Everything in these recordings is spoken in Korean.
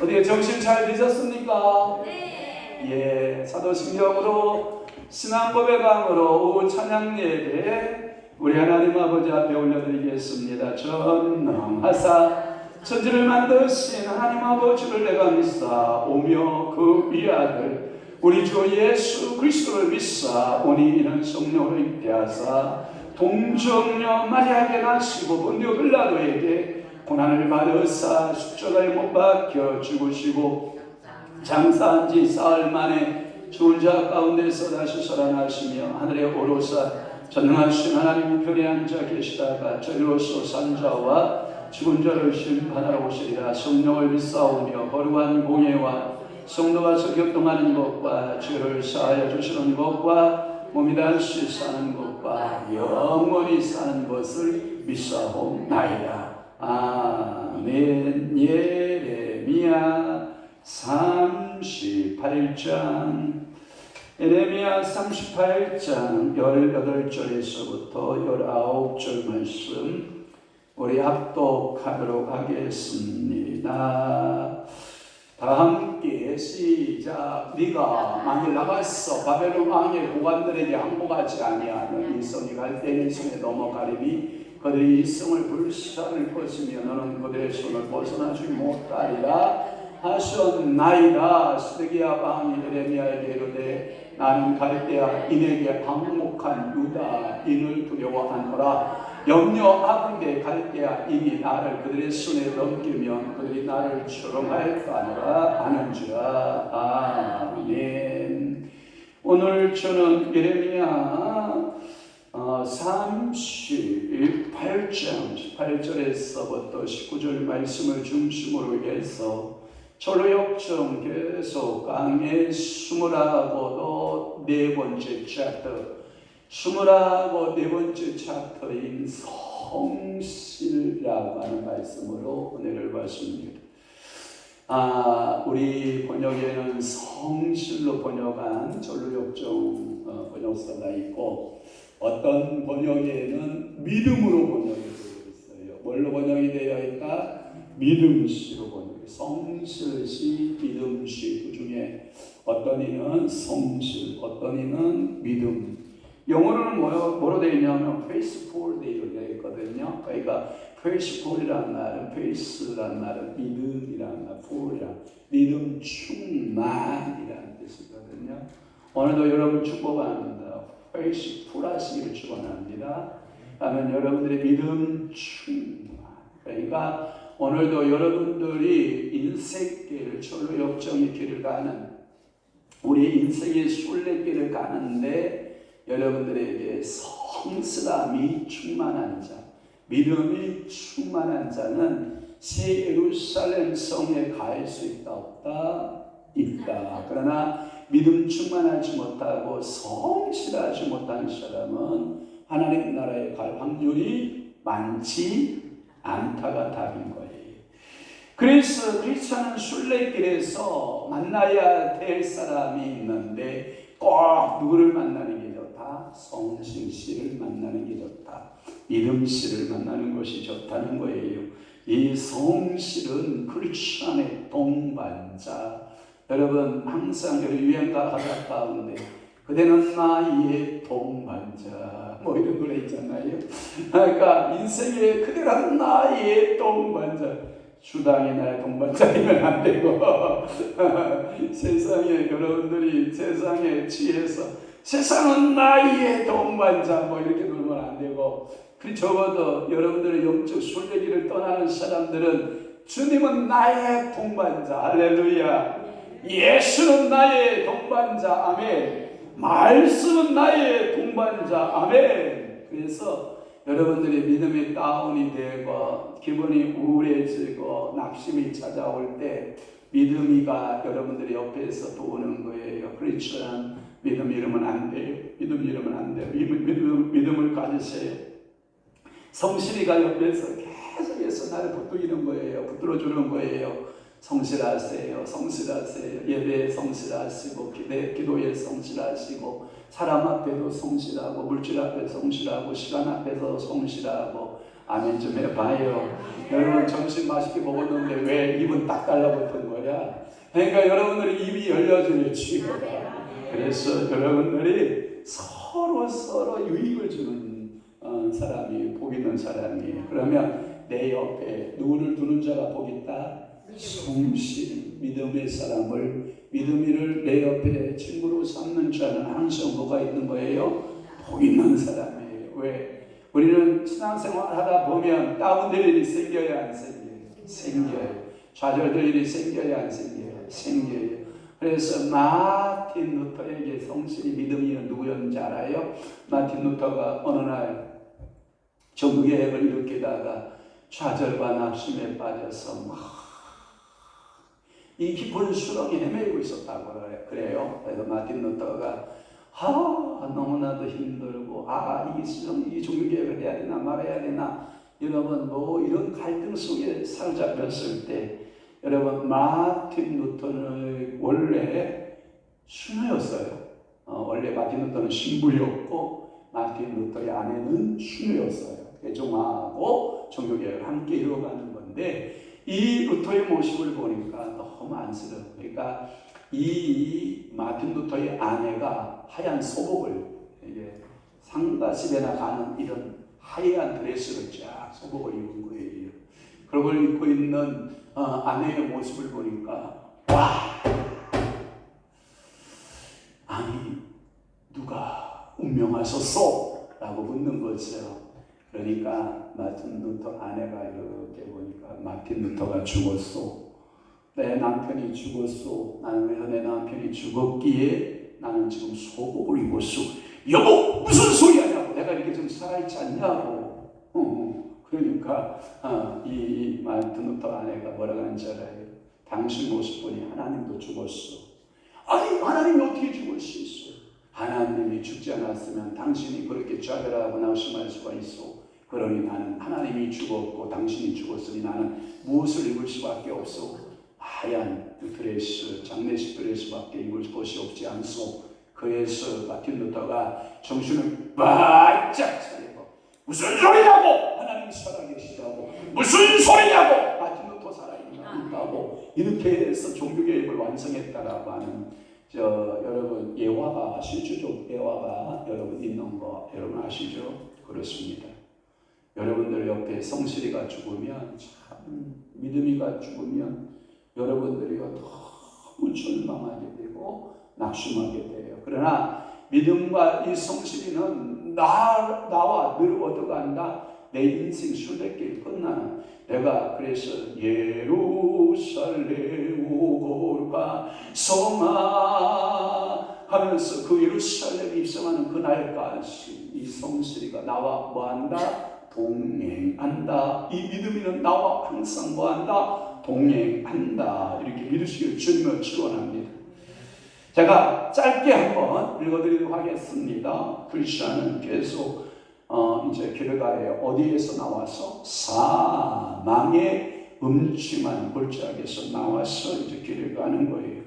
어디에 정신 잘 드셨습니까? 네. 예, 사도신경으로 신앙 고백함으로 오후 찬양 예배 우리 하나님 아버지 앞에 올려드리겠습니다. 전능하사 천지를 만드신 하나님 아버지를 내가 믿사 오며 그 위아들 우리 주 예수 그리스도를 믿사 오니 이는 성령으로 잉태하사 동정녀 마리아에게 나시고 본디오 빌라도에게 고난을 받으사 십자가에 못 박혀 죽으시고 장사한 지 사흘 만에 죽은 자 가운데서 다시 살아나시며 하늘에 오르사 전능하신 하나님 우편에 앉아 계시다가 저리로서 산 자와 죽은 자를 심판하러 오시리라. 성령을 믿사오며 거룩한 공예와 성도가 교통하는 것과 죄를 사하여 주시는 것과 몸이 다시 사는 것과 영원히 사는 것을 믿사옵나이다. 아멘. 예레미야 38장 예레미야 38장 18절에서부터 19절 말씀 우리 합독하도록 하겠습니다. 다 함께 시작. 네가 만일 나가서 바벨론 왕의 고관들에게 항복하지 아니하면 이 성이 갈대인 성에 넘어가리니 그들이 이 성을 불살을 것이며 너는 그들의 손을 벗어나지 못하리라 하셨나이다. 스데기야 왕이 예레미야에게 이르되 나는 갈대아 인에게 항복한 유다 인을 두려워하노라. 염려하건대 갈대아 인이 나를 그들의 손에 넘기면 그들이 나를 조롱할까노라 하는지라. 아멘. 오늘 저는 예레미야 38장 18절에서부터 19절 말씀을 중심으로 해서 절로 역정 계속 강의 20하고도 네 번째 챕터 20하고 네 번째 챕터인 성실이라고 하는 말씀으로 은혜를 받습니다. 우리 번역에는 성실로 번역한 절로 역정 번역서가 있고 어떤 번역에는 믿음으로 번역이 되어 있어요. 뭘로 번역이 되어 있다? 믿음시로 번역. 성실시, 믿음시 그 중에 어떤 이는 성실, 어떤 이는 믿음. 영어로는 뭐로 되어 있냐면 faithful 되어 있거든요. 그러니까 faithful이라는 말은 faith라는 말은 믿음이라는 말, ful이란 믿음 충만이라는 뜻이거든요. 오늘도 여러분 축복합니다. 훨씬 풀하시기를 축원합니다. 그러면 여러분들의 믿음 충만. 그러니까 오늘도 여러분들이 인생길 절로 역정의 길을 가는 우리 인생의 순례길을 가는데 여러분들에게 성스러움이 충만한 자, 믿음이 충만한 자는 새 예루살렘 성에 갈 수 있다 없다? 있다. 그러나 믿음 충만하지 못하고 성실하지 못한 사람은 하나님 나라에 갈 확률이 많지 않다가 답인 거예요. 그래서 크리스천은 순례길에서 만나야 될 사람이 있는데 꼭 누구를 만나는 게 좋다? 성신 씨를 만나는 게 좋다. 믿음 씨를 만나는 것이 좋다는 거예요. 이 성실은 크리스천의 동반자. 여러분 항상 유행가 가사 가운데 그대는 나의 동반자 뭐 이런 노래 있잖아요. 그러니까 인생에 그대는 나의 동반자. 주당이 나의 동반자이면 안 되고 세상에 여러분들이 세상에 취해서 세상은 나의 동반자 뭐 이렇게 놀면 안 되고 적어도 여러분들의 영적 순례길을 떠나는 사람들은 주님은 나의 동반자 할렐루야. 예수는 나의 동반자 아멘. 말씀은 나의 동반자 아멘. 그래서 여러분들의 믿음이 다운이 되고 기분이 우울해지고 낙심이 찾아올 때 믿음이가 여러분들의 옆에서 도우는 거예요. 그렇지만 믿음 잃으면 안 돼요. 믿음 잃으면 안 돼요. 믿음을 가지세요. 성실이가 옆에서 계속해서 나를 붙들기는 거예요. 붙들어주는 거예요. 성실하세요. 성실하세요. 예배에 성실하시고 기도에 성실하시고 사람 앞에도 성실하고 물질 앞에 성실하고 시간 앞에서 성실하고 아멘 좀 해봐요. 여러분 점심 맛있게 먹었는데 왜 입은 딱 달라붙은 거야? 그러니까 여러분들이 입이 열려주는 취거다. 그래서 여러분들이 서로 유익을 주는 사람이 복 있는 사람이에요. 그러면 내 옆에 누구를 두는 자가 복 있다? 성실 믿음의 사람을 믿음이를 내 옆에 친구로 삼는 자는 항상 뭐가 있는 거예요? 복 있는 사람이에요. 왜? 우리는 신앙생활 하다 보면 다운될 일이 생겨야 안 생겨요? 생겨요. 좌절될 일이 생겨야 안 생겨요? 생겨요. 그래서 마틴 루터에게 성실히 믿음이 누구였는지 알아요? 마틴 루터가 어느 날 종교개혁을 일으키다가 좌절과 낙심에 빠져서 이 깊은 수렁에 헤매고 있었다고 그래요. 그래서 마틴 루터가 너무나도 힘들고 이 종교개혁을 해야 되나 말아야 되나 여러분 뭐 이런 갈등 속에 사로잡혔을 때 여러분 마틴 루터는 원래 수녀였어요. 원래 마틴 루터는 신부였고 마틴 루터의 아내는 수녀였어요. 개종하고 종교개혁을 함께 이루어가는 건데 이 루터의 모습을 보니까 너무 안쓰러워. 그러니까 이 마틴 루터의 아내가 하얀 소복을 상가집에나 가는 이런 하얀 드레스를 쫙 소복을 입은 거예요. 그걸 입고 있는 아내의 모습을 보니까 아니 누가 운명하셨소? 라고 묻는 거죠. 그러니까 마틴 루터 아내가 이렇게 보니까 마틴 루터가 죽었소. 내 남편이 죽었소. 나는 왜 내 남편이 죽었기에 나는 지금 소복을 입었소. 여보 무슨 소리 하냐고. 내가 이렇게 좀 살아있지 않냐고. 그러니까 이 마틴 루터 아내가 뭐라고 하는지 알아요? 당신 모습 보니 하나님도 죽었어. 아니 하나님이 어떻게 죽을 수 있어? 하나님이 죽지 않았으면 당신이 그렇게 좌절하고 낙심할 수가 있어. 그러니 나는 하나님이 죽었고 당신이 죽었으니 나는 무엇을 입을 수밖에 없어? 하얀 드레스, 장례식 드레스밖에 입을 것이 없지 않소. 그래서 마틴 루터가 정신을 바짝 차리고 무슨 소리냐고! 하나님 살아계시다고 무슨 소리냐고! 마틴 루터 살아있다고 이렇게 해서 종교개혁을 완성했다라고 하는 여러분 예화가 실주적 예화가 여러분 있는 거 여러분 아시죠? 그렇습니다. 여러분들 옆에 성실이가 죽으면 참 믿음이가 죽으면 여러분들이 너무 절망하게 되고 낙심하게 돼요. 그러나 믿음과 이 성실이는 나와 늘 얻어간다. 내 인생 순례길 끝나는. 내가 그래서 예루살렘 오골과 성아 하면서 그 예루살렘에 입성하는 그날까지 이 성실이가 나와 뭐한다? 동행한다. 이 믿음이는 나와 항상 뭐한다? 동행한다. 이렇게 믿으시길 주님을 축원합니다. 제가 짧게 한번 읽어드리도록 하겠습니다. 크리스천은 계속 이제 길가에 어디에서 나와서 사망의 음침한 골짜기에서 나와서 이제 길을 가는 거예요.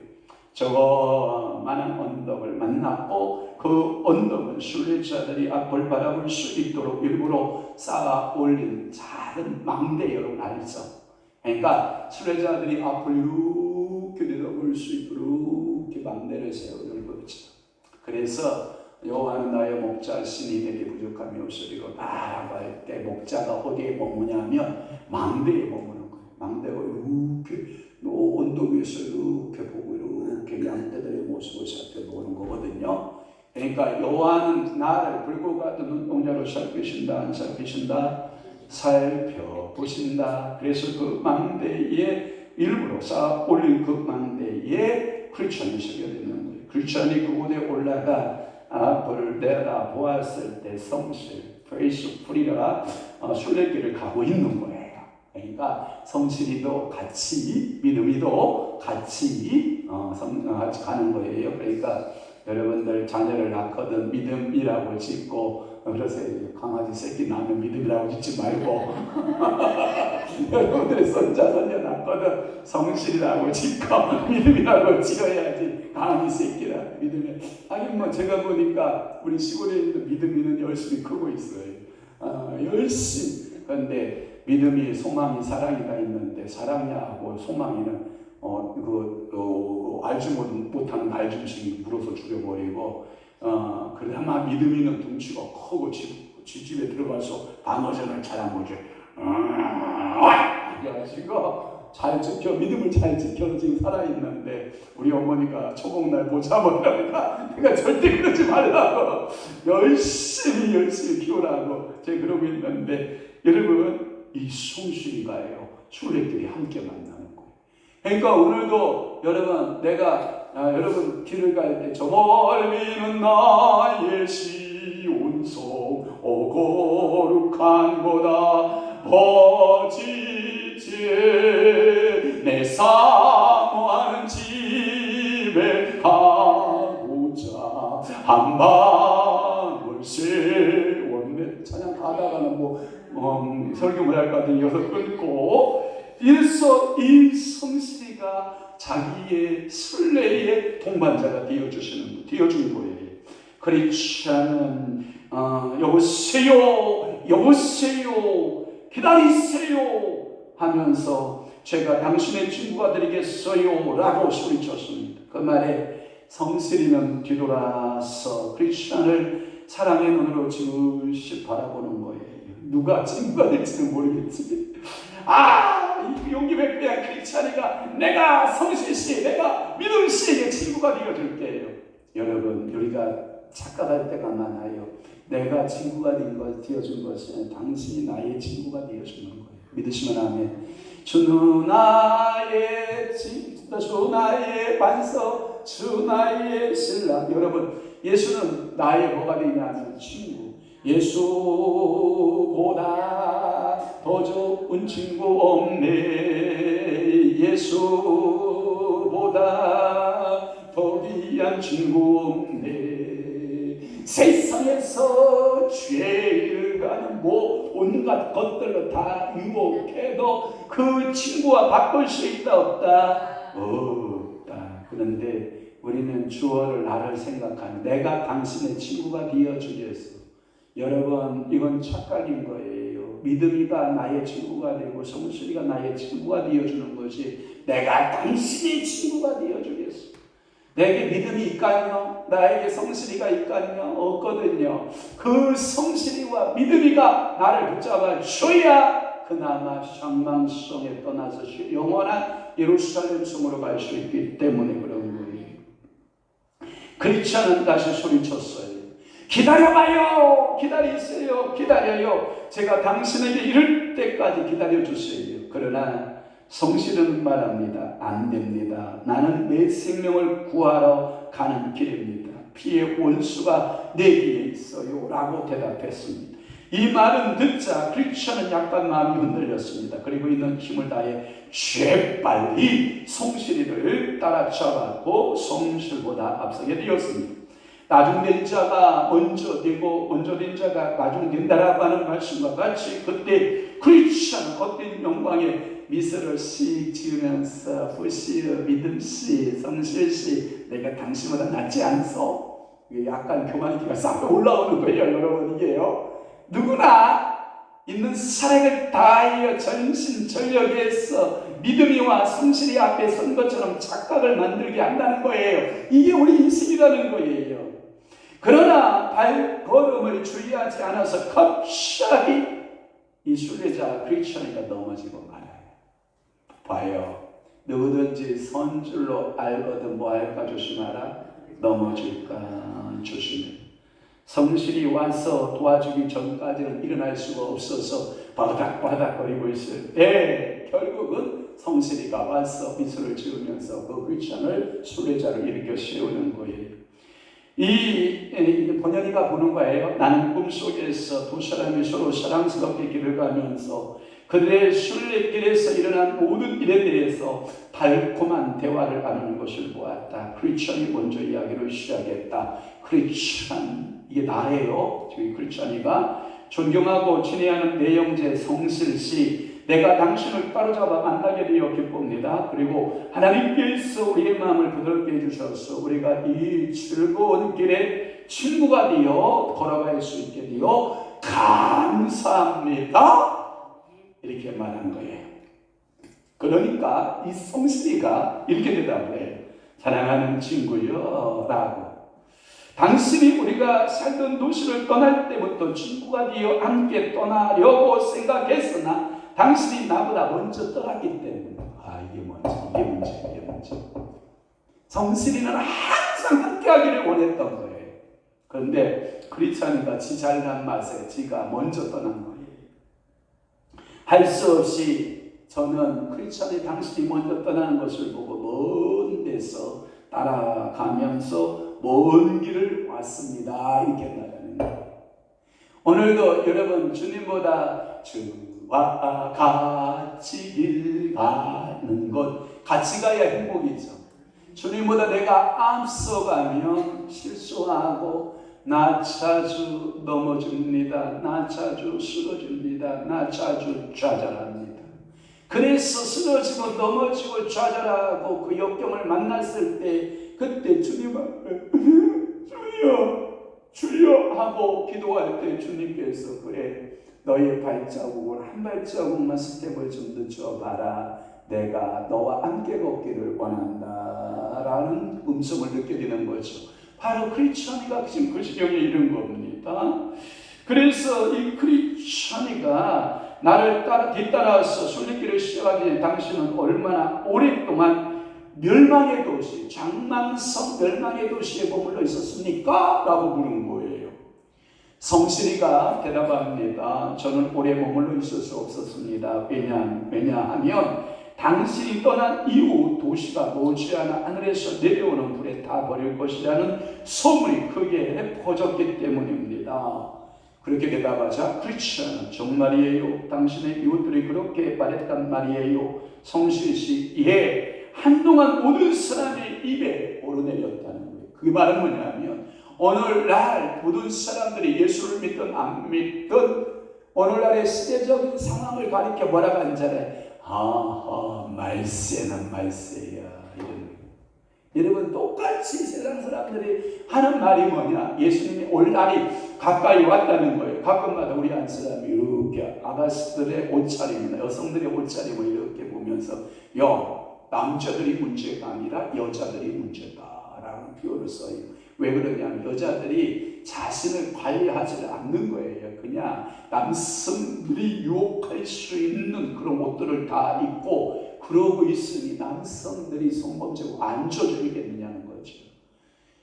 저거만한 언덕을 만났고 그 언덕은 순례자들이 앞을 바라볼 수 있도록 일부러 쌓아 올린 작은 망대 여러분 알죠? 그러니까 순례자들이 앞을 이렇게 내다볼 수 있도록 이렇게 망대를 세워놓은 거죠. 그래서 여호와는 나의 목자시니 내게 부족함이 없으리로 바라고 할 때 목자가 어디에 머무냐면 망대에 머무는 거예요. 망대가 이렇게 언덕 위에서 이렇게 보고 이렇게 양떼들의 모습을 살펴보는 거거든요. 그러니까 여호와는 나를 불고 가던 눈동자로 살피신다 안 살피신다? 살펴보신다. 그래서 그 망대에 일부러 쌓아 올린 그 망대에 크리스천이 서게 되는 거예요. 크리스천이 그곳에 올라가 앞을 내다보았을 때 성실, 페이스풀이라 순례길을 가고 있는 거예요. 그러니까 성실이도 같이 믿음이도 같이 가는 거예요. 그러니까 여러분들 자녀를 낳거든 믿음이라고 짓고 그러세요. 강아지 새끼 낳으면 믿음이라고 짓지 말고 여러분들의 손자 손녀 낳거든 성실이라고 짓고 믿음이라고 지어야지. 강아지 새끼라 믿음이. 하긴 뭐 제가 보니까 우리 시골에 있는 믿음이는 열심히 크고 있어요. 열심히. 그런데 믿음이 소망이 사랑이가 있는데 사랑이하고 소망이는 알지 못하는 알중심이 물어서 죽여버리고 그나마 믿음이는 덩치가 크고 집에 들어가서 방어전을 잘한 거죠. 그래가지고 잘 지켜 믿음을 잘 지켜서 지금 살아있는데 우리 어머니가 초복날 못 잡으니까 내가 절대 그러지 말라고 열심히 키우라고 제가 그러고 있는데 여러분 이 성실이가요 순례길이 함께 만나는 거예요. 그러니까 오늘도 여러분 내가 여러분 길을 갈 때 저 멀리는 나의 시온성 거룩한 곳아 버지지 내 사모하는 집에 가고자 한방울 세웠네. 찬양 가다가는 설교 못할 것 같으니 여기서 끊고 이래서 이 성실이가 자기의 순례의 동반자가 되어주는 거예요. 크리스천은 여보세요 기다리세요 하면서 제가 당신의 친구가 되겠어요 라고 소리쳤습니다. 그 말에 성실이는 뒤돌아서 크리스천을 사랑의 눈으로 지그시 바라보는 거예요. 누가 친구가 될지는 모르겠지. 이 용기백배한 크리스찬이가 내가 성실씨 내가 믿음씨에게 친구가 되어줄게요. 여러분 우리가 착각할 때가 많아요. 내가 친구가 되어준 것은 당신이 나의 친구가 되어주는 거예요. 믿으시면 아멘. 주 나의 반석 주 나의 신랑. 여러분 예수는 나의 뭐가 되냐면 친구. 예수보다 더 좋은 친구 없네. 예수보다 더 귀한 친구 없네. 세상에서 죄를 가는 온갖 것들로 다 유혹해도 그 친구와 바꿀 수 있다 없다? 없다. 그런데 우리는 주어를 나를 생각하는 내가 당신의 친구가 되어주겠어. 여러분 이건 착각인 거예요. 믿음이가 나의 친구가 되고 성실이가 나의 친구가 되어주는 것이 내가 당신의 친구가 되어주겠어. 내게 믿음이 있거든요. 나에게 성실이가 있거든요. 없거든요. 그 성실이와 믿음이가 나를 붙잡아 줘야 그나마 상망성에 떠나서 영원한 예루살렘 성으로 갈 수 있기 때문에 그런 거예요. 그렇지 않은 다시 소리쳤어요. 기다려봐요. 기다리세요. 기다려요. 제가 당신에게 이를 때까지 기다려주세요. 그러나 성실은 말합니다. 안 됩니다. 나는 내 생명을 구하러 가는 길입니다. 피의 원수가 내게 있어요. 라고 대답했습니다. 이 말은 듣자 크리스천은 약간 마음이 흔들렸습니다. 그리고 있는 힘을 다해 재빨리 성실이를 따라잡았고 성실보다 앞서게 되었습니다. 나중된 자가 먼저 되고 먼저 된 자가 나중된다라고 하는 말씀과 같이 그때 크리스천은 헛된 영광의 미소를 씩 지으면서 후시 믿음씨 성실씨 내가 당신보다 낫지 않소? 약간 교만기가 싹 올라오는 거예요. 여러분 이게요. 누구나 있는 사랑을 다하여 전심전력에서 믿음이와 성실이 앞에 선 것처럼 착각을 만들게 한다는 거예요. 이게 우리 인생이라는 거예요. 그러나 발걸음을 주의하지 않아서 갑자기 이 순례자 크리스천이가 넘어지고 말아요. 봐요. 누구든지 선줄로 알거든 뭐 할까 조심하라. 넘어질까 조심해. 성실이 와서 도와주기 전까지는 일어날 수가 없어서 바닥바닥거리고 있을 때 결국은 성실이가 와서 미소를 지으면서 그 크리스천을 순례자를 일으켜 세우는 거예요. 이 번연이가 보는 거예요. 나는 꿈속에서 두 사람이 서로 사랑스럽게 길을 가면서 그들의 순례길에서 일어난 모든 일에 대해서 달콤한 대화를 나누는 것을 보았다. 크리스천이 먼저 이야기를 시작했다. 크리스천, 이게 나예요. 저희 크리스천이가 존경하고 친애하는 내 형제 성실씨, 내가 당신을 따로잡아 만나게 되어 기쁩니다. 그리고 하나님께서 우리의 마음을 부드럽게 해주셔서 우리가 이 즐거운 길에 친구가 되어 걸어갈 수 있게 되어 감사합니다. 이렇게 말한 거예요. 그러니까 이 성실이가 이렇게 대답을 해요. 사랑하는 친구여 라고. 당신이 우리가 살던 도시를 떠날 때부터 친구가 되어 함께 떠나려고 생각했으나 당신이 나보다 먼저 떠났기 때문에 이게 문제. 성실이는 항상 함께하기를 원했던 거예요. 그런데 크리스천이가 지 잘난 맛에 지가 먼저 떠난 거예요. 할 수 없이 저는 크리스천이 당신이 먼저 떠나는 것을 보고 먼 데서 따라가면서 먼 길을 왔습니다. 이렇게 말하는 거예요. 오늘도 여러분 주님보다 주와 같이 길 가는 것, 같이 가야 행복이죠. 주님보다 내가 앞서가면 실수하고 나 자주 넘어집니다. 나 자주 쓰러집니다. 나 자주 좌절합니다. 그래서 쓰러지고 넘어지고 좌절하고 그 역경을 만났을 때 그때 주님 앞에 주여 하고 기도할 때 주님께서 그래 너의 발자국을 한 발자국만 스텝을 좀 늦춰봐라. 내가 너와 함께 걷기를 원한다 라는 음성을 듣게 되는 거죠. 바로 크리스천이가 지금 그 지경에 이른 겁니다. 그래서 이 크리스천이가 나를 뒤따라서 순례길을 시작하기 당신은 얼마나 오랫동안 멸망의 도시, 장망성 멸망의 도시에 머물러 있었습니까? 라고 물은 거예요. 성실이가 대답합니다. 저는 오래 머물러 있을 수 없었습니다. 왜냐하면 당신이 떠난 이후 도시가 머지않아 하늘에서 내려오는 불에 다 버릴 것이라는 소문이 크게 퍼졌기 때문입니다. 그렇게 대답하자 크리스천은 정말이에요. 당신의 이웃들이 그렇게 말했단 말이에요. 성실씨, 예, 한동안 모든 사람의 입에 오르내렸다는 거예요. 그 말은 뭐냐면 오늘날 모든 사람들이 예수를 믿든 안 믿든 오늘날의 시대적인 상황을 가리켜 뭐라고 하잖아요. 말세는 말세야. 여러분 똑같이 세상 사람들이 하는 말이 뭐냐? 예수님이 올 날이 가까이 왔다는 거예요. 가끔마다 우리 한 사람이 이렇게 아가씨들의 옷차림이나 여성들의 옷차림을 이렇게 보면서 남자들이 문제가 아니라 여자들이 문제다라는 표현을 써요. 왜 그러냐면 여자들이 자신을 관리하지 않는 거예요. 그냥 남성들이 유혹할 수 있는 그런 옷들을 다 입고 그러고 있으니 남성들이 성범죄고 안 줘주겠느냐는 거죠.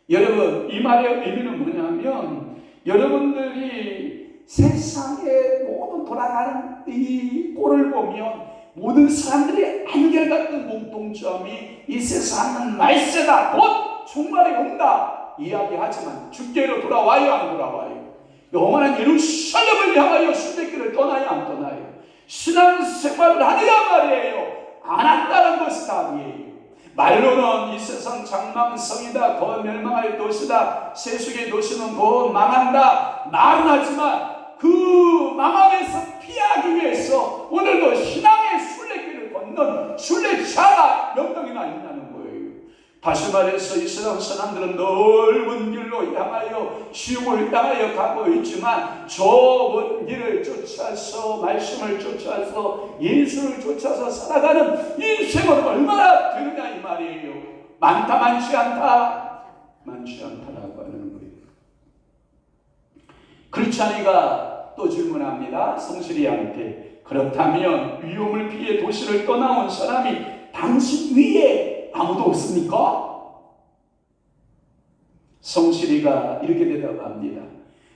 여러분, 이 말의 의미는 뭐냐면 여러분들이 세상의 모든 돌아가는 이 꼴을 보면 모든 사람들이 한결같은 공통점이 이 세상은 말세다, 곧 종말이 온다 이야기하지만 주께로 돌아와요, 안 돌아와요? 영원한 예루살렘을 향하여 순례길을 떠나요, 안 떠나요? 신앙생활을 하느냐 말이에요, 안 한다는 것이 답이에요. 말로는 이 세상 장망성이다, 더 멸망할 도시다, 세속의 도시는 더 망한다 말은 하지만 그 망함에서 피하기 위해서 오늘도 신앙의 순례길을 걷는 순례자가 몇 명이나 있다는 거예요. 다시 말해서 이 세상 사람들은 넓은 길로 향하여 지옥을 향하여 가고 있지만 저 먼 길을 쫓아서 말씀을 쫓아서 예수를 쫓아서 살아가는 인생은 얼마나 되느냐 이 말이에요. 많다 많지 않다? 많지 않다라고 하는 거예요. 크리스찬이가 또 질문합니다. 성실이한테, 그렇다면 위험을 피해 도시를 떠나온 사람이 당신 위에 아무도 없습니까? 성실이가 이렇게 대답합니다.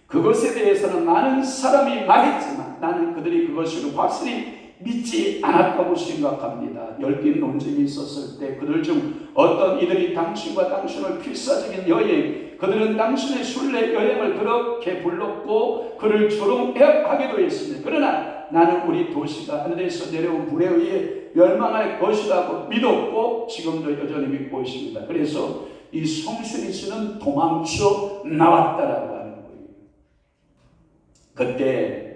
그것에 대해서는 많은 사람이 말했지만 나는 그들이 그것을 확실히 믿지 않았다고 생각합니다. 열띤 논쟁이 있었을 때 그들 중 어떤 이들이 당신과 당신을 필사적인 여행, 그들은 당신의 순례 여행을 그렇게 불렀고 그를 조롱하기도 했습니다. 그러나 나는 우리 도시가 하늘에서 내려온 불에 의해 멸망할 것이라고 믿었고 지금도 여전히 믿고 있습니다. 그래서 이 성실이 씨는 도망쳐 나왔다라고 하는 거예요. 그때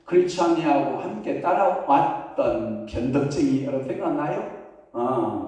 크리스찬이하고 함께 따라왔던 변덕쟁이 여러분 생각나요?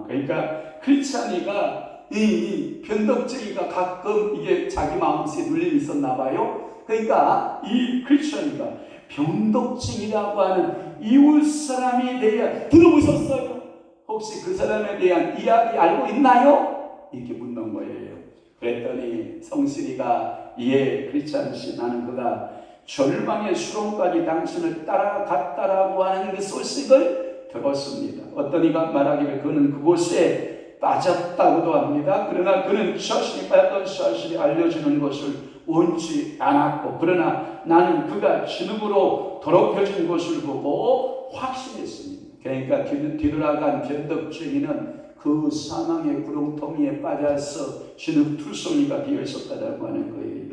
그러니까 크리스찬이가 이 변덕쟁이가 가끔 이게 자기 마음속에 눌림이 있었나 봐요. 그러니까 이 크리스찬이가 변덕쟁이라고 하는 이웃 사람에 대해 들어보셨어요? 혹시 그 사람에 대한 이야기 알고 있나요? 이렇게 묻는 거예요. 그랬더니 성실이가 예, 크리스찬 씨, 나는 그가 절망의 수렁까지 당신을 따라갔다라고 하는 그 소식을 들었습니다. 어떤 이가 말하기를 그는 그곳에 빠졌다고도 합니다. 그러나 그는 자신이 빠졌던 사실이 알려지는 것을 원치 않았고, 그러나 나는 그가 진흙으로 더럽혀진 것을 보고 확신했습니다. 그러니까 뒤돌아간 변덕쟁이는 그 사망의 구렁텅이에 빠져서 진흙투성이가 되어 있었다고 하는 거예요.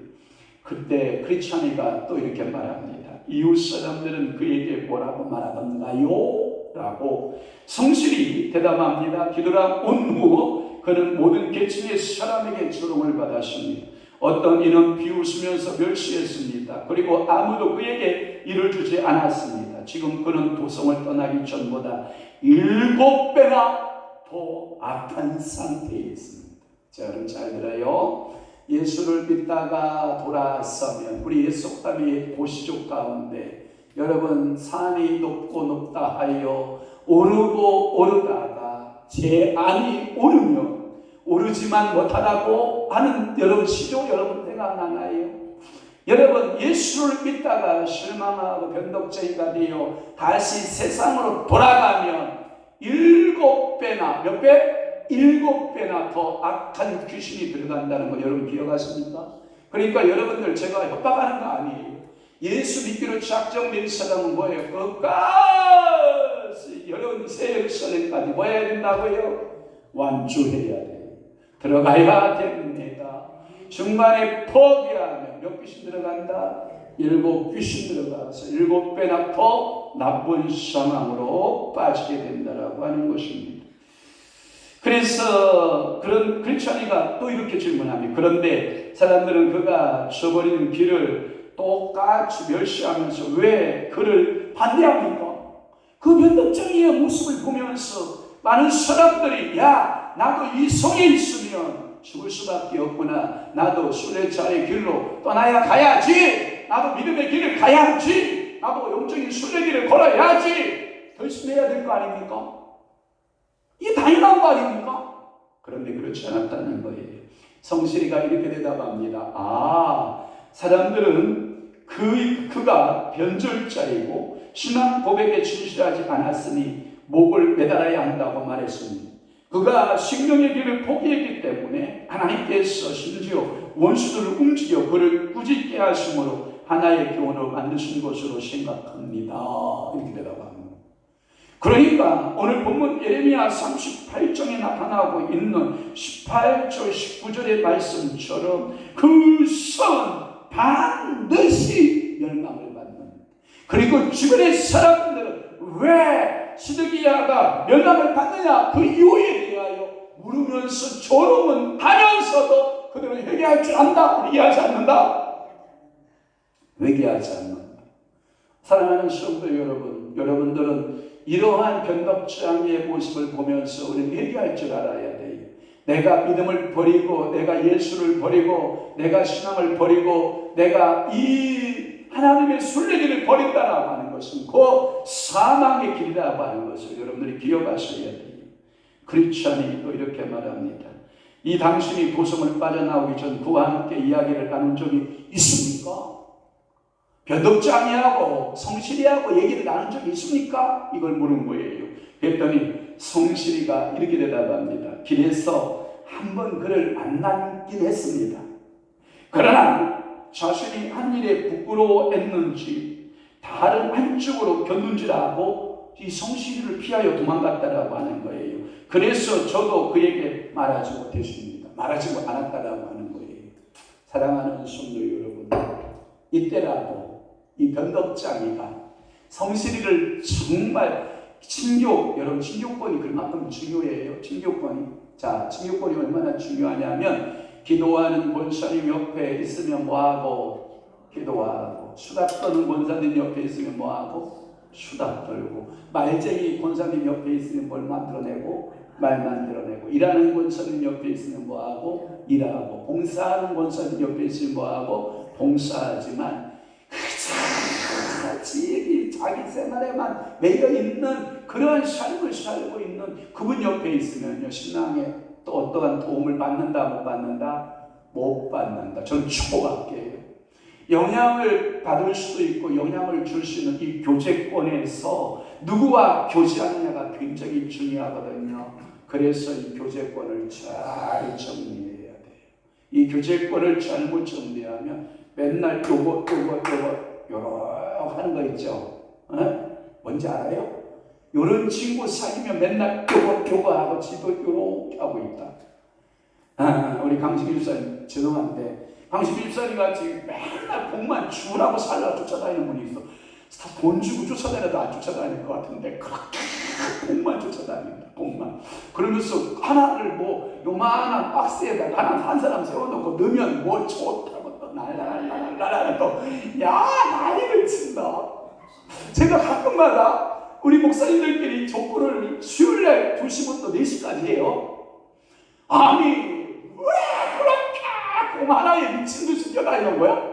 그때 크리스찬이가 또 이렇게 말합니다. 이웃 사람들은 그에게 뭐라고 말하던가요? 라고 성실히 대답합니다. 뒤돌아온 후 그는 모든 계층의 사람에게 조롱을 받았습니다. 어떤 이는 비웃으면서 멸시했습니다. 그리고 아무도 그에게 일을 주지 않았습니다. 지금 그는 도성을 떠나기 전보다 7배나 더 악한 상태에 있습니다. 자, 여러분 잘 들어요. 예수를 믿다가 돌아서면 우리 예속담의 고시족 가운데 여러분 산이 높고 높다 하여 오르고 오르다가 제 안이 오르면 오르지만 못하다고 하는 여러분 시조 여러분 생각나나요? 여러분 예수를 믿다가 실망하고 변덕쟁이가 되어 다시 세상으로 돌아가면 7배나 몇 배? 7배나 더 악한 귀신이 들어간다는 거 여러분 기억하십니까? 그러니까 여러분들 제가 협박하는 거 아니에요. 예수 믿기로 작정된 사람은 뭐예요? 끝까지 여러분 새 예루살렘까지 뭐 해야 된다고요? 완주해야 돼요. 들어가야 됩니다. 중간에 포기하면 몇 귀신 들어간다? 7 귀신 들어가서 7배나 더 나쁜 상황으로 빠지게 된다라고 하는 것입니다. 그래서 그런 크리스찬이가 또 이렇게 질문합니다. 그런데 사람들은 그가 저버리는 길을 똑같이 멸시하면서 왜 그를 반대합니까? 그 변덕쟁이의 모습을 보면서 많은 사람들이 야, 나도 이 성에 있으면 죽을 수밖에 없구나. 나도 순례자의 길로 떠나야 가야지. 나도 믿음의 길을 가야지. 나도 영적인 순례길을 걸어야지. 열심히 해야 될 거 아닙니까? 이게 당연한 거 아닙니까? 그런데 그렇지 않았다는 거예요. 성실이가 이렇게 대답합니다. 사람들은 그가 변절자이고 신앙 고백에 진실하지 않았으니 목을 매달아야 한다고 말했습니다. 그가 생명의 길을 포기했기 때문에 하나님께서 심지어 원수들을 움직여 그를 꾸짖게 하심으로 하나의 교훈을 만드신 것으로 생각합니다. 이렇게 대답합니다. 그러니까 오늘 본문 예레미야 38장에 나타나고 있는 18절 19절의 말씀처럼 그 선 반드시 멸망을 받는, 그리고 주변의 사람들은 왜 시드기야가 멸망을 받느냐 그 이유에 대하여 물으면서 조롱은 하면서도 그들은 회개할 줄 안다, 회개하지 않는다. 회개하지 않는다. 사랑하는 성도 여러분, 여러분들은 이러한 변덕장애의 모습을 보면서 우리는 회개할 줄 알아야 돼요. 내가 믿음을 버리고, 내가 예수를 버리고, 내가 신앙을 버리고, 내가 이 하나님의 순례길을 버린다라고 하는 것은 그 사망의 길이라고 하는 것을 여러분들이 기억하셔야 돼요. 크리스찬이 또 이렇게 말합니다. 이 당신이 고성을 빠져나오기 전 그와 함께 이야기를 나눈 적이 있습니까? 변덕장애하고 성실이하고 얘기를 나눈 적이 있습니까? 이걸 물은 거예요. 그랬더니 성실이가 이렇게 대답합니다. 길에서 한번 그를 만나긴 했습니다. 그러나 자신이 한 일에 부끄러워했는지 다른 한쪽으로 겼는지라고 이 성실이를 피하여 도망갔다라고 하는 거예요. 그래서 저도 그에게 말하지 못했습니다. 말하지 않았다라고 하는 거예요. 사랑하는 성도 여러분, 이때라도 이 변덕장애가 성실이를 정말 여러분 친교권이 그만큼 중요해요. 친교권이. 자, 친교권이 얼마나 중요하냐면 기도하는 권사님 옆에 있으면 뭐하고? 기도하고. 수다 떠는 권사님 옆에 있으면 뭐하고? 수다 떨고. 말쟁이 권사님 옆에 있으면 뭘 만들어내고? 말 만들어내고. 일하는 권사님 옆에 있으면 뭐하고? 일하고. 봉사하는 권사님 옆에 있으면 뭐하고? 봉사하지만 자기 생활에만 매여 있는 그러한 삶을 살고 있는 그분 옆에 있으면요, 신앙에 또 어떠한 도움을 받는다, 못 받는다? 못 받는다. 전 초박해요. 영향을 받을 수도 있고 영향을 줄 수 있는 이 교제권에서 누구와 교제하느냐가 굉장히 중요하거든요. 그래서 이 교제권을 잘 정리해야 돼요. 이 교제권을 잘못 정리하면 맨날 요거 하는 거 있죠. 뭔지 알아요? 요런 친구 사귀면 맨날 요거 하고 지도 요렇게 하고 있다. 우리 강식일 집사님, 죄송한데 강식일 집사님 같이 맨날 복만 주라고 살라 쫓아다니는 분이 있어. 돈 주고 쫓아다녀도 안 쫓아다닐 것 같은데 그렇게 복만 쫓아다닌다. 복만. 그러면서 하나를 뭐 요만한 박스에다 한 사람 세워놓고 넣으면 뭐 좋다고 또 날라라 또 야 난리를 친다. 제가 가끔마다 우리 목사님들끼리 족구를 수요일날 2시부터 4시까지 해요. 아니 왜 그렇게 공 하나에 미친 듯이 뛰어다니는 거야?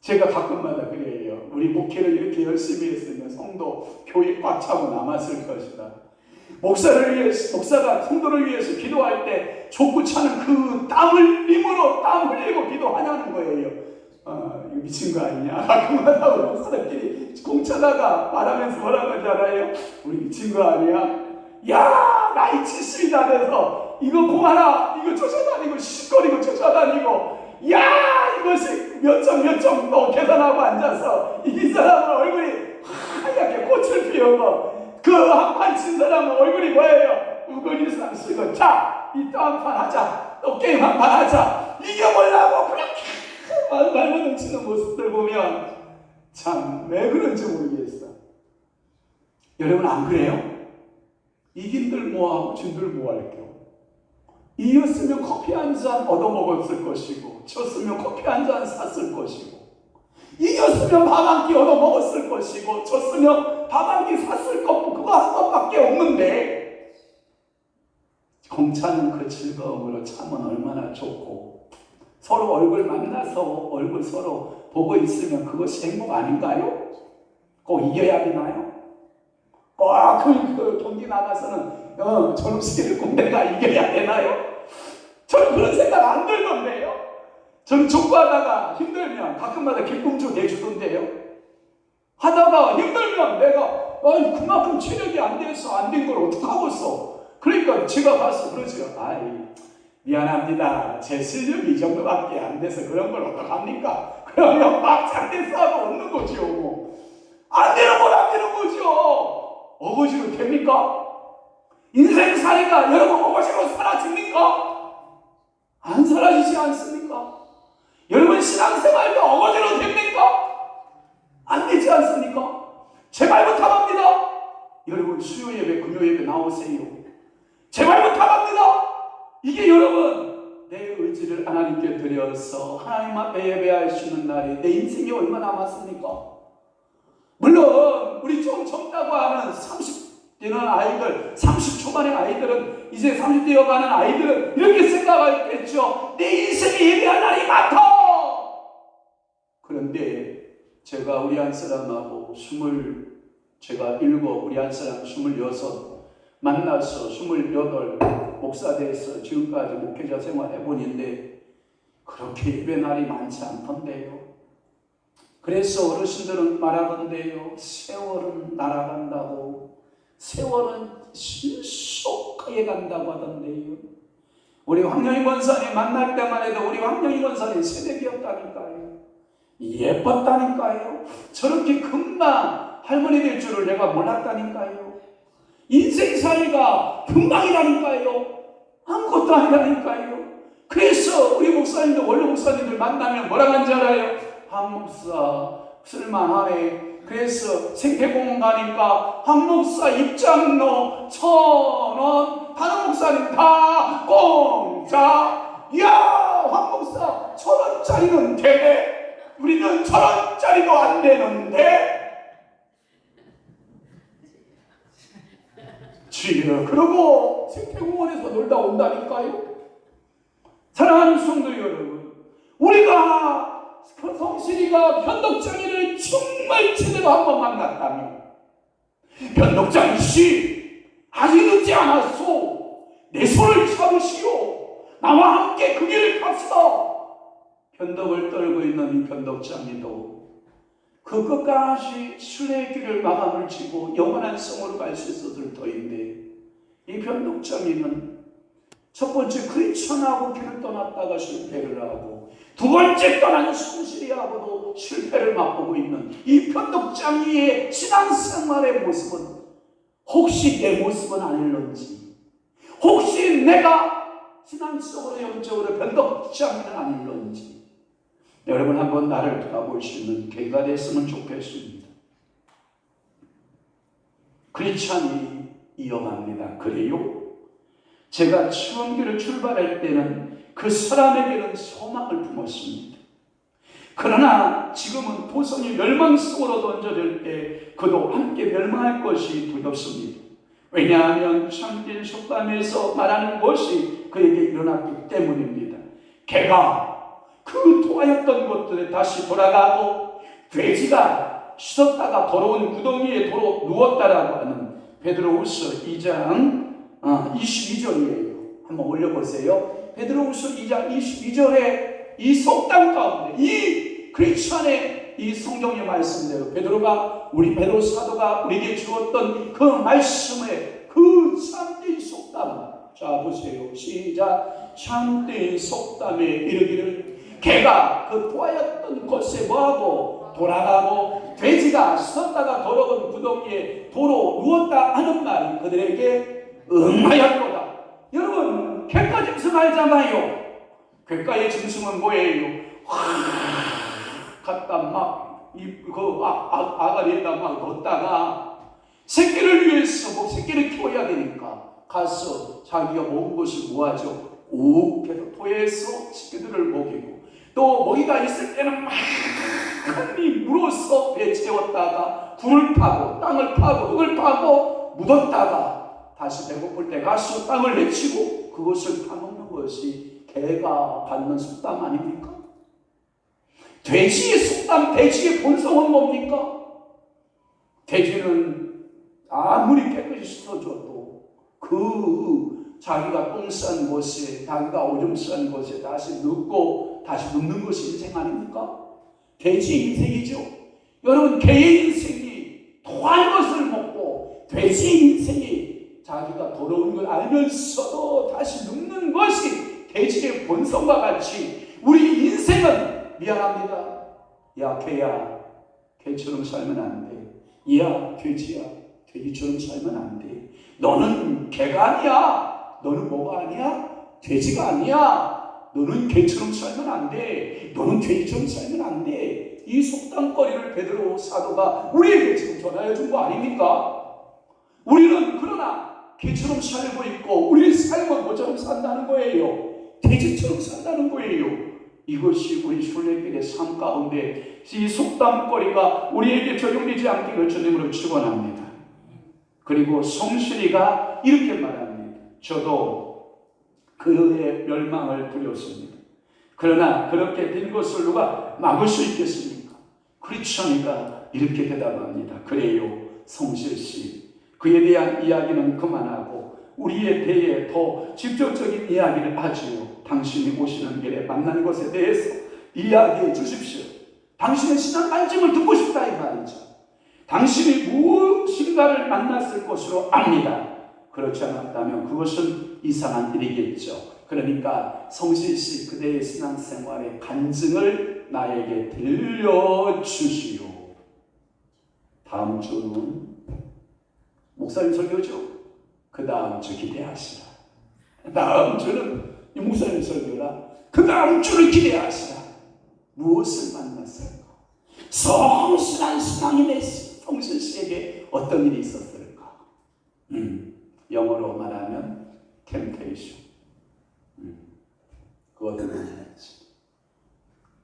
제가 가끔마다 그래요. 우리 목회를 이렇게 열심히 했으면 성도 교회 꽉 차고 남았을 것이다. 목사가 성도를 위해서 기도할 때 족구 차는 그 땀 흘리고 기도하냐는 거예요. 이거 미친 거 아니냐? 가끔마다 우리 목사들끼리 공차다가 말하면서 뭐라고 하지 않아요? 우리 미친 거 아니야? 야, 나이 70이 다 돼서 이거 공 하나 이거 쫓아다니고 시시거리고 쫓아다니고 야, 이것이 몇 점 또 계산하고 앉아서 이긴 사람은 얼굴이 하얗게 꽃을 피우고 그 한 판 친 사람은 얼굴이 뭐예요? 우거리상 쓰고 자, 이 또 한 판 하자. 또 게임 한 판 하자. 이겨보려고 그렇게 말만 치는 모습들 보면 참 왜 그런지 모르겠어. 여러분 안 그래요? 이긴들 뭐하고 진들 뭐할게요. 이겼으면 커피 한 잔 얻어먹었을 것이고 졌으면 커피 한 잔 샀을 것이고 이겼으면 밥 한 끼 얻어먹었을 것이고 졌으면 밥 한 끼 샀을 것 그거 한 것밖에 없는데 공차는 그 즐거움으로 참은 얼마나 좋고 서로 얼굴 만나서 얼굴 서로 보고 있으면 그것이 행복 아닌가요? 꼭 이겨야 되나요? 꼭 그 경기 나가서는 저놈 시기를 꼭 내가 이겨야 되나요? 저는 그런 생각 안 들던데요. 저는 족구하다가 힘들면 가끔마다 기쁨주 대주던데요. 하다가 힘들면 내가 그만큼 체력이 안 돼서 안 된 걸 어떡하겠어. 그러니까 제가 가서 그러죠. 아이, 미안합니다. 제 실력이 이 정도밖에 안 돼서 그런 걸 어떡합니까? 그러면 막상 대싸도 없는 거죠. 안 되는 건 안 되는 거죠. 어거지로 됩니까? 인생살이가 여러분 어거지로 사라집니까? 안 사라지지 않습니까? 여러분 신앙생활도 어거지로 됩니까? 안 되지 않습니까? 제발 부탁합니다. 여러분 수요 예배, 금요 예배 나오세요. 제발 부탁합니다. 이게 여러분 내 의지를 하나님께 드려서 하나님 앞에 예배할 수 있는 날이 내 인생이 얼마 남았습니까? 물론 우리 좀 젊다고 하는 30대는 아이들, 30 초반의 아이들은 이제 30대여 가는 아이들은 이렇게 생각하겠죠. 내 인생에 예배할 날이 많다. 그런데 제가 우리 한 사람하고 제가 7, 우리 한 사람 26 만나서 28 목사 돼서 지금까지 목회자 생활 해보는데 그렇게 예배 날이 많지 않던데요. 그래서 어르신들은 말하던데요. 세월은 날아간다고, 세월은 신속하게 간다고 하던데요. 우리 황영희 권사님 만날 때만 해도 우리 황영희 권사님 새내기였다니까요. 예뻤다니까요. 저렇게 금방 할머니 될 줄을 내가 몰랐다니까요. 인생살이가 금방이라니까요. 아무것도 아니라니까요. 그래서 우리 목사님들, 원로 목사님들 만나면 뭐라고 하는지 알아요? 한 목사 쓸만하네. 그래서 생태공원 가니까 한 목사 입장료 1,000원, 다른 목사님 다 공짜. 이야, 한 목사 1,000원짜리는 되네. 우리는 1,000원짜리도 안 되는데. 지금 그러고 생태공원에서 놀다 온다니까요. 사랑하는 성도 여러분, 우리가 성실이가 변덕장이를 정말 제대로 한번 만났다면, 변덕장 씨 아직 늦지 않았소. 내 손을 잡으시오. 나와 함께 그 길을 갑시다. 변덕을 떨고 있는 이 변덕장이도 그 끝까지 순례의 길을 마감을 지고 영원한 성으로 갈 수 있었을 터인데, 이 변덕장이는 첫 번째 크리스천하고 길을 떠났다가 실패를 하고, 두 번째 떠난 성실이하고도 실패를 맛보고 있는 이 변덕장이의 신앙생활의 모습은 혹시 내 모습은 아닐런지, 혹시 내가 신앙적으로 영적으로 변덕장이는 아닐런지, 여러분 한번 나를 돌아볼 수 있는 계기가 됐으면 좋겠습니다. 크리스천이 이어갑니다. 그래요? 제가 처음 길을 출발할 때는 그 사람에게는 소망을 품었습니다. 그러나 지금은 도성이 멸망 속으로 던져질 때 그도 함께 멸망할 것이 두렵습니다. 왜냐하면 참된 속담에서 말하는 것이 그에게 일어났기 때문입니다. 개가 그 토하였던 곳들에 다시 돌아가고 돼지가 씻었다가 더러운 구덩이에 도로 누웠다라고 하는 베드로후서 2장 22절이에요. 한번 올려보세요. 베드로후서 2장 22절에 이 속담 가운데 이 크리스천의 이 성경의 말씀대로 우리 베드로 사도가 우리에게 주었던 그 말씀의 그 참된 속담, 자 보세요. 시작. 참된 속담에 이르기를 개가 그 토하였던 곳에 뭐하고 돌아가고 돼지가 씻었다가 더러운 구덩이에 도로 누웠다 하는 말이 그들에게 응하였도다. 여러분 객가 짐승 알잖아요. 객가의 짐승은 뭐예요? 갖다 막 아가리에다 막 넣었다가 새끼를 위해서 새끼를 키워야 되니까 가서 자기가 먹은 것을 뭐하죠? 욱해서 토해서 새끼들을 먹이고, 또 먹이가 있을 때는 막 물어서 배 채웠다가 굴을 파고 땅을 파고 흙을 파고 묻었다가 다시 배고플 때 가서 땅을 내치고 그것을 파먹는 것이 개가 받는 속담 아닙니까? 돼지의 속담, 돼지의 본성은 뭡니까? 돼지는 아무리 깨끗이 씻어줘도 그 자기가 똥 싼 곳에, 자기가 오줌 싼 곳에 다시 눕고 다시 눕는 것이 인생 아닙니까? 돼지 인생이죠. 여러분 개의 인생이 토할 것을 먹고 돼지 인생이 자기 자기가 더러운 걸 알면서도 다시 눕는 것이 돼지의 본성과 같이 우리 인생은 미안합니다. 야 개야, 개처럼 살면 안 돼. 야 돼지야, 돼지처럼 살면 안 돼. 너는 개가 아니야. 너는 뭐가 아니야? 돼지가 아니야. 너는 개처럼 살면 안 돼. 너는 돼지처럼 살면 안 돼. 이 속담거리를 베드로 사도가 우리에게 지금 전하여 준 거 아닙니까? 우리는 그러나 개처럼 살고 있고 우리의 삶은 뭐처럼 산다는 거예요? 돼지처럼 산다는 거예요. 이것이 우리 순례길의 삶 가운데 이 속담거리가 우리에게 적용되지 않기를 주님으로 축원합니다. 그리고 성실이가 이렇게 말합니다. 저도 그의 멸망을 두려웠습니다. 그러나 그렇게 된 것을 누가 막을 수 있겠습니까? 크리스천이가 이렇게 대답합니다. 그래요, 성실씨. 그에 대한 이야기는 그만하고 우리에 대해 더 직접적인 이야기를 하지요. 당신이 오시는 길에 만난 것에 대해서 이야기해 주십시오. 당신의 신앙 안증을 듣고 싶다 이 말이죠. 당신이 무엇인가를 만났을 것으로 압니다. 그렇지 않았다면 그것은 이상한 일이겠죠. 그러니까 성실씨 그대의 신앙생활의 간증을 나에게 들려주시오. 다음 주는 목사님 설교죠. 그 다음 주 기대하시라. 다음 주는 이 목사님 설교라. 그 다음 주를 기대하시라. 무엇을 만났을까? 성실한 신앙인의 성실씨에게 어떤 일이 있었을까? 영어로 말하면 temptation. 그것도 만났지.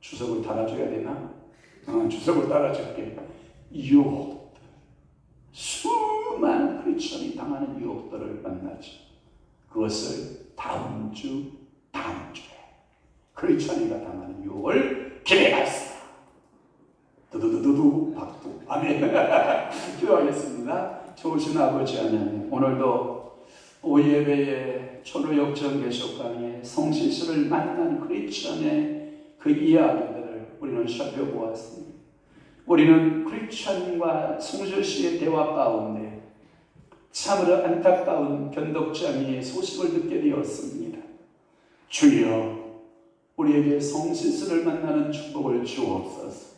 주석을 달아줘야 되나? 주석을 달아줄게. 유혹. 수많은 크리스천이 당하는 유혹들을 만나죠. 그것을 다음 주에 크리스천이가 당하는 유혹을 기대하시라. 두두두두두 박두. 아멘. 기도하겠습니다. 좋으신 아버지 하나님, 오늘도 오예배의 초로역정 개척강의 성실씨를 만난 크리스천의 그 이야기들을 우리는 살펴보았습니다. 우리는 크리스천과 성실씨의 대화 가운데 참으로 안타까운 변덕장이의 소식을 듣게 되었습니다. 주여, 우리에게 성실씨를 만나는 축복을 주옵소서.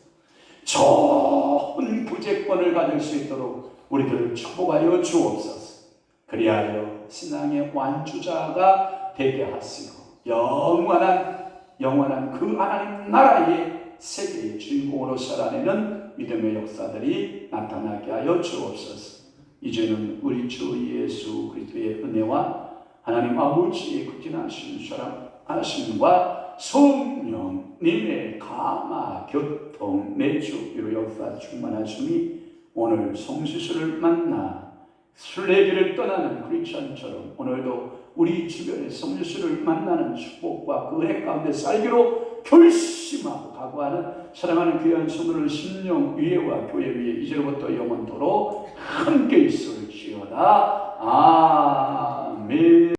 좋은 구제권을 가질 수 있도록 우리들을 축복하여 주옵소서. 그리하여 신앙의 완주자가 되게 하시고 영원한 그 하나님 나라의 세계의 주인공으로 살아내는 믿음의 역사들이 나타나게 하여 주옵소서. 이제는 우리 주 예수 그리스도의 은혜와 하나님 아버지의 극진하신 사랑하심과 성령님의 감화 교통 내주기로 역사 충만하심이 오늘 성실씨를 만나 순례길을 떠나는 크리스천처럼 오늘도 우리 주변의 성실씨를 만나는 축복과 그 해 가운데 살기로 결심하고 각오하는 사랑하는 귀한 성도를 심령 위에와 교회 위에 이제로부터 영원토록 함께 있을지어다. 아멘.